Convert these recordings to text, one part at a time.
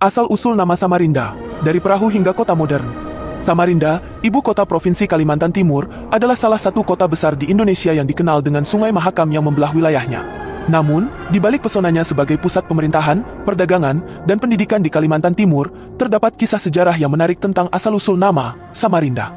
Asal-usul nama Samarinda, dari perahu hingga kota modern. Samarinda, ibu kota Provinsi Kalimantan Timur, adalah salah satu kota besar di Indonesia yang dikenal dengan Sungai Mahakam yang membelah wilayahnya. Namun, di balik pesonanya sebagai pusat pemerintahan, perdagangan, dan pendidikan di Kalimantan Timur, terdapat kisah sejarah yang menarik tentang asal-usul nama Samarinda.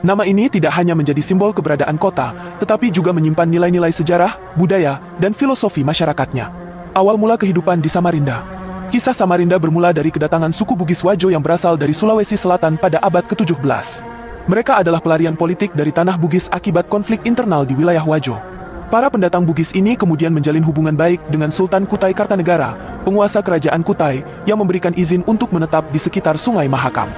Nama ini tidak hanya menjadi simbol keberadaan kota, tetapi juga menyimpan nilai-nilai sejarah, budaya, dan filosofi masyarakatnya. Awal mula kehidupan di Samarinda. Kisah Samarinda bermula dari kedatangan suku Bugis Wajo yang berasal dari Sulawesi Selatan pada abad ke-17. Mereka adalah pelarian politik dari tanah Bugis akibat konflik internal di wilayah Wajo. Para pendatang Bugis ini kemudian menjalin hubungan baik dengan Sultan Kutai Kartanegara, penguasa kerajaan Kutai, yang memberikan izin untuk menetap di sekitar Sungai Mahakam.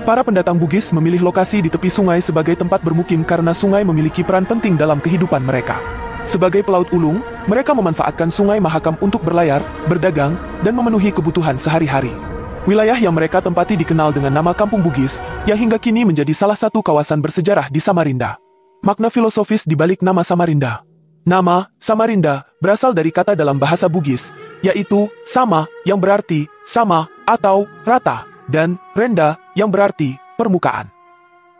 Para pendatang Bugis memilih lokasi di tepi sungai sebagai tempat bermukim karena sungai memiliki peran penting dalam kehidupan mereka. Sebagai pelaut ulung, mereka memanfaatkan Sungai Mahakam untuk berlayar, berdagang, dan memenuhi kebutuhan sehari-hari. Wilayah yang mereka tempati dikenal dengan nama Kampung Bugis, yang hingga kini menjadi salah satu kawasan bersejarah di Samarinda. Makna filosofis di balik nama Samarinda. Nama Samarinda berasal dari kata dalam bahasa Bugis, yaitu sama yang berarti sama atau rata, dan renda yang berarti permukaan.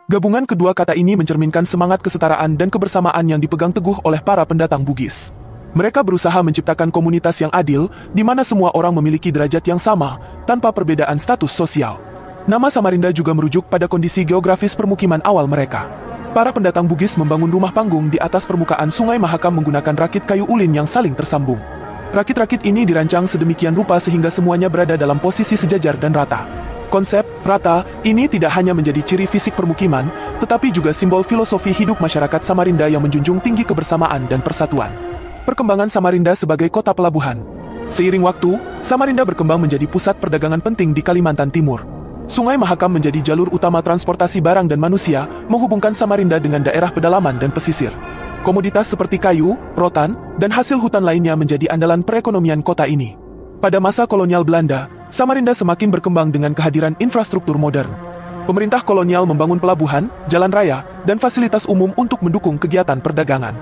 Gabungan kedua kata ini mencerminkan semangat kesetaraan dan kebersamaan yang dipegang teguh oleh para pendatang Bugis. Mereka berusaha menciptakan komunitas yang adil, di mana semua orang memiliki derajat yang sama, tanpa perbedaan status sosial. Nama Samarinda juga merujuk pada kondisi geografis permukiman awal mereka. Para pendatang Bugis membangun rumah panggung di atas permukaan Sungai Mahakam menggunakan rakit kayu ulin yang saling tersambung. Rakit-rakit ini dirancang sedemikian rupa sehingga semuanya berada dalam posisi sejajar dan rata. Konsep rata ini tidak hanya menjadi ciri fisik permukiman, tetapi juga simbol filosofi hidup masyarakat Samarinda yang menjunjung tinggi kebersamaan dan persatuan. Perkembangan Samarinda sebagai kota pelabuhan. Seiring waktu, Samarinda berkembang menjadi pusat perdagangan penting di Kalimantan Timur. Sungai Mahakam menjadi jalur utama transportasi barang dan manusia, menghubungkan Samarinda dengan daerah pedalaman dan pesisir. Komoditas seperti kayu, rotan, dan hasil hutan lainnya menjadi andalan perekonomian kota ini. Pada masa kolonial Belanda, Samarinda semakin berkembang dengan kehadiran infrastruktur modern. Pemerintah kolonial membangun pelabuhan, jalan raya, dan fasilitas umum untuk mendukung kegiatan perdagangan.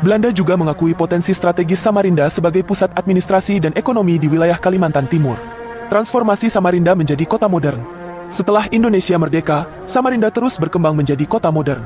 Belanda juga mengakui potensi strategis Samarinda sebagai pusat administrasi dan ekonomi di wilayah Kalimantan Timur. Transformasi Samarinda menjadi kota modern. Setelah Indonesia merdeka, Samarinda terus berkembang menjadi kota modern.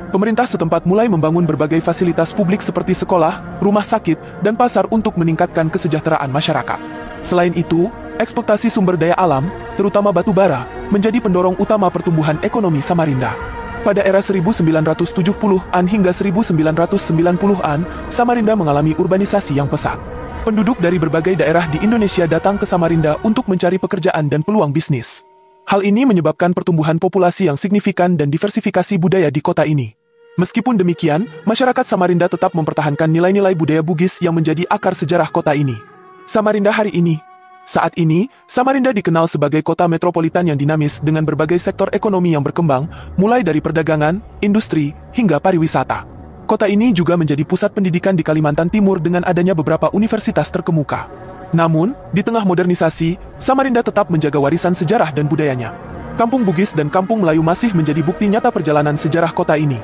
Pemerintah setempat mulai membangun berbagai fasilitas publik seperti sekolah, rumah sakit, dan pasar untuk meningkatkan kesejahteraan masyarakat. Selain itu, eksploitasi sumber daya alam, terutama batu bara, menjadi pendorong utama pertumbuhan ekonomi Samarinda. Pada era 1970-an hingga 1990-an, Samarinda mengalami urbanisasi yang pesat. Penduduk dari berbagai daerah di Indonesia datang ke Samarinda untuk mencari pekerjaan dan peluang bisnis. Hal ini menyebabkan pertumbuhan populasi yang signifikan dan diversifikasi budaya di kota ini. Meskipun demikian, masyarakat Samarinda tetap mempertahankan nilai-nilai budaya Bugis yang menjadi akar sejarah kota ini. Samarinda hari ini. Saat ini, Samarinda dikenal sebagai kota metropolitan yang dinamis dengan berbagai sektor ekonomi yang berkembang, mulai dari perdagangan, industri, hingga pariwisata. Kota ini juga menjadi pusat pendidikan di Kalimantan Timur dengan adanya beberapa universitas terkemuka. Namun, di tengah modernisasi, Samarinda tetap menjaga warisan sejarah dan budayanya. Kampung Bugis dan Kampung Melayu masih menjadi bukti nyata perjalanan sejarah kota ini.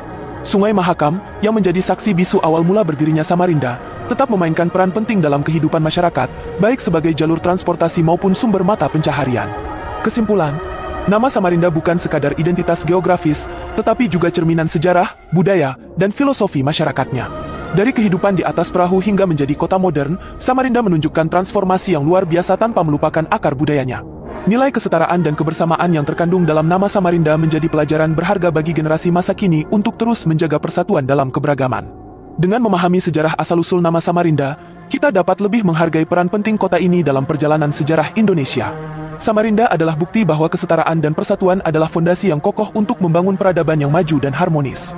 Sungai Mahakam, yang menjadi saksi bisu awal mula berdirinya Samarinda, tetap memainkan peran penting dalam kehidupan masyarakat, baik sebagai jalur transportasi maupun sumber mata pencaharian. Kesimpulan, nama Samarinda bukan sekadar identitas geografis, tetapi juga cerminan sejarah, budaya, dan filosofi masyarakatnya. Dari kehidupan di atas perahu hingga menjadi kota modern, Samarinda menunjukkan transformasi yang luar biasa tanpa melupakan akar budayanya. Nilai kesetaraan dan kebersamaan yang terkandung dalam nama Samarinda menjadi pelajaran berharga bagi generasi masa kini untuk terus menjaga persatuan dalam keberagaman. Dengan memahami sejarah asal-usul nama Samarinda, kita dapat lebih menghargai peran penting kota ini dalam perjalanan sejarah Indonesia. Samarinda adalah bukti bahwa kesetaraan dan persatuan adalah fondasi yang kokoh untuk membangun peradaban yang maju dan harmonis.